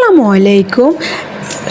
আসসালামু আলাইকুম।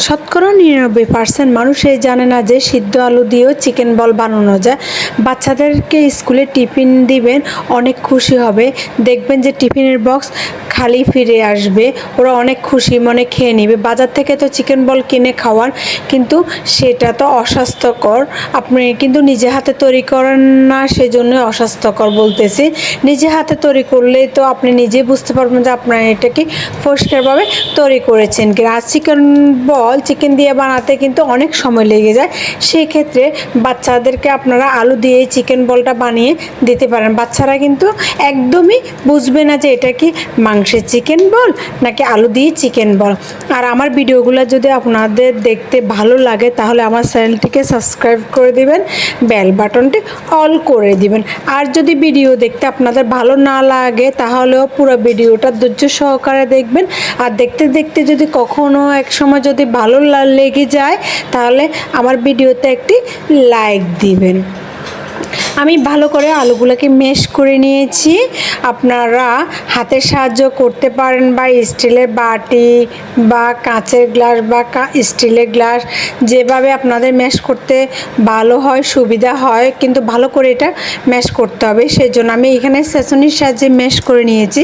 শতকরা 99% মানুষই জানে না যে সিদ্ধ আলু দিয়েও চিকেন বল বানানো যায়। বাচ্চাদেরকে স্কুলে টিফিন দিবেন, অনেক খুশি হবে। দেখবেন যে টিফিনের বক্স খালি ফিরে আসবে, ওরা অনেক খুশি মনে খেয়ে নেবে। বাজার থেকে তো চিকেন বল কিনে খাওয়ান, কিন্তু সেটা তো অস্বাস্থ্যকর। আপনি কিন্তু নিজে হাতে তৈরি করেন না, সেজন্য অস্বাস্থ্যকর বলতেছি। নিজে হাতে তৈরি করলেই তো আপনি নিজে বুঝতে পারবেন যে আপনার এটা কি পরিষ্কারভাবে তৈরি করেছেন কি। আর চিকেন দিয়ে বানাতে কিন্তু অনেক সময় লেগে যায়। সেই ক্ষেত্রে বাচ্চাদেরকে আপনারা আলু দিয়ে চিকেন বলটা বানিয়ে দিতে পারেন। বাচ্চারা কিন্তু একদমই বুঝবে না যে এটা কি মাংসের চিকেন বল নাকি আলু দিয়ে চিকেন বল। আর আমার ভিডিওগুলো যদি আপনাদের দেখতে ভালো লাগে তাহলে আমার চ্যানেলটিকে সাবস্ক্রাইব করে দিবেন, বেল বাটনটি অল করে দিবেন। আর যদি ভিডিও দেখতে আপনাদের ভালো না লাগে তাহলেও পুরো ভিডিওটা ধৈর্য সহকারে দেখবেন। আর দেখতে দেখতে যদি কখনো এক সময় যদি ভালো লেগে যায় তাহলে আমার ভিডিওতে একটি লাইক দিবেন। আমি ভালো করে আলুগুলোকে ম্যাশ করে নিয়েছি। আপনারা হাতের সাহায্য করতে পারেন বা স্টিলের বাটি বা কাঁচের গ্লাস বা স্টিলের গ্লাস, যেভাবে আপনাদের ম্যাশ করতে ভালো হয় সুবিধা হয়, কিন্তু ভালো করে এটা ম্যাশ করতে হবে। সেই জন্য আমি এখানে ছেঁচনির সাহায্যে ম্যাশ করে নিয়েছি।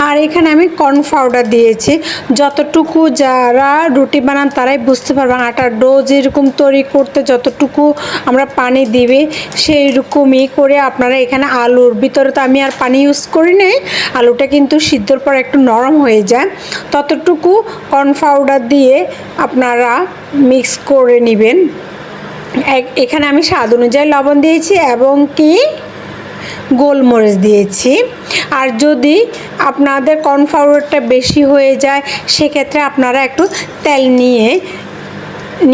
আর এখানে আমি কর্ন পাউডার দিয়েছি। যতটুকু যারা রুটি বানান তারাই বুঝতে পারবেন আটার ডো যেরকম তৈরি করতে যতটুকু আমরা পানি দিবে সেই রকমই করে আপনারা এখানে আলুর ভিতরে তো আমি আর পানি ইউজ করি নাই, আলুটা কিন্তু সিদ্ধর পর একটু নরম হয়ে যায়, ততটুকু কর্ন পাউডার দিয়ে আপনারা মিক্স করে নেবেন। এখানে আমি স্বাদ অনুযায়ী লবণ দিয়েছি এবং কি গোলমরিচ দিয়েছি। আর যদি আপনাদের কর্ন পাউডারটা বেশি হয়ে যায় সেক্ষেত্রে আপনারা একটু তেল নিয়ে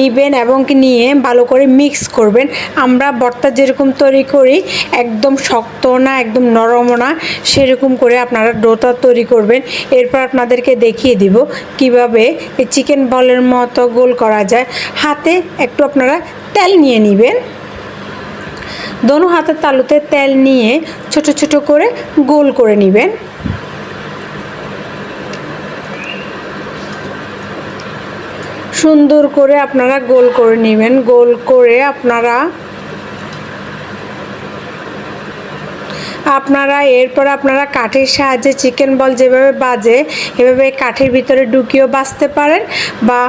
নিবেন এবং নিয়ে ভালো করে মিক্স করবেন। আমরা ভর্তা যেরকম তৈরি করি একদম শক্ত না একদম নরমও না, সেরকম করে আপনারা ডোটা তৈরি করবেন। এরপর আপনাদেরকে দেখিয়ে দিব কিভাবে এই চিকেন বলের মতো গোল করা যায়। হাতে একটু আপনারা তেল নিয়ে নেবেন, দোনো হাতের তালুতে তেল নিয়ে ছোট ছোট করে গোল করে নেবেন। সুন্দর করে আপনারা গোল করে নেবেন। গোল করে আপনারা এরপর আপনারা কাঠের সাহায্যে চিকেন বল যেভাবে বাজে এভাবে কাঠের ভিতরে ঢুকিয়েও বাজতে পারেন বা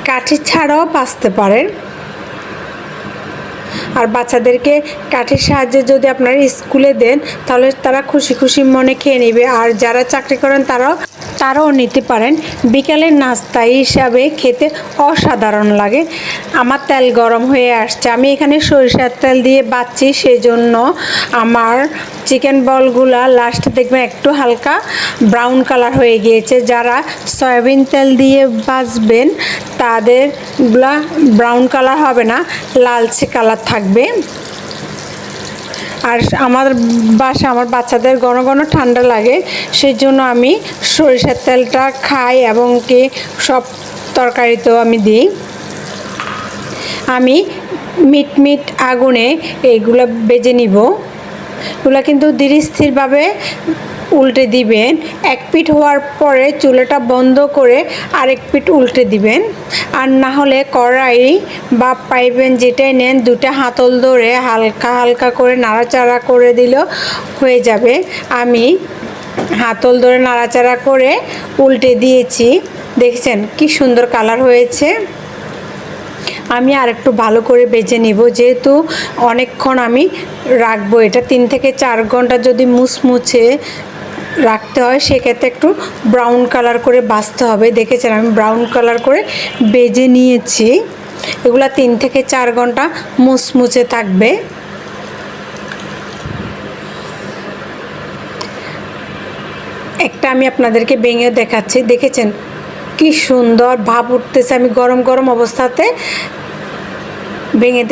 কাঠি ছাড়াও বাজতে পারেন। আর বাচ্চাদেরকে কাঠের সাহায্যে যদি আপনারা স্কুলে দেন তাহলে তারা খুশি খুশি মনে খেয়ে নেবে। আর যারা চাকরি করেন তারাও নিতে পারেন। বিকালের নাস্তা হিসাবে খেতে অসাধারণ লাগে। আমার তেল গরম হয়ে আসছে, আমি এখানে সরিষার তেল দিয়ে বাচ্ছি, সেই জন্য আমার চিকেন বলগুলা লাস্টে দেখবেন একটু হালকা ব্রাউন কালার হয়ে গিয়েছে। যারা সয়াবিন তেল দিয়ে ভাজবেন তাদেরগুলা ব্রাউন কালার হবে না, লালচে কালার থাকবে। আর আমার বাচ্চাদের ঘন ঘন ঠান্ডা লাগে, সেই জন্য আমি সরিষার তেলটা খাই এবং কি সব তরকারিতেও আমি দিই। আমি মিট আগুনে এইগুলো ভেজে নিব। এগুলো কিন্তু ধীরে স্থিরভাবে উল্টে দিবেন। এক পিঠ হওয়ার পরে চুলাটা বন্ধ করে আরেক পিঠ উল্টে দিবেন। আর না হলে কড়াই বা পাইবেন যেটাই নেন দুটা হাতল ধরে হালকা হালকা করে নাড়াচাড়া করে দিলেও হয়ে যাবে। আমি হাতল ধরে নাড়াচাড়া করে উল্টে দিয়েছি, দেখছেন কি সুন্দর কালার হয়েছে। আমি আর একটু ভালো করে ভেজে নিব, যেহেতু অনেকক্ষণ আমি রাখবো এটা 3 থেকে 4 ঘন্টা যদি মুচমুচে রাখতে হয় সেক্ষেত্রে একটু ব্রাউন কালার করে ভাজতে হবে। দেখেছেন আমি ব্রাউন কালার করে ভেজে নিয়েছি। এগুলা 3 থেকে 4 ঘন্টা মুচমুচে থাকবে। একটা আমি আপনাদেরকে ভেঙে দেখাচ্ছি, দেখেছেন কি সুন্দর ভাব উঠতেছে। আমি গরম গরম অবস্থাতে ভেঙে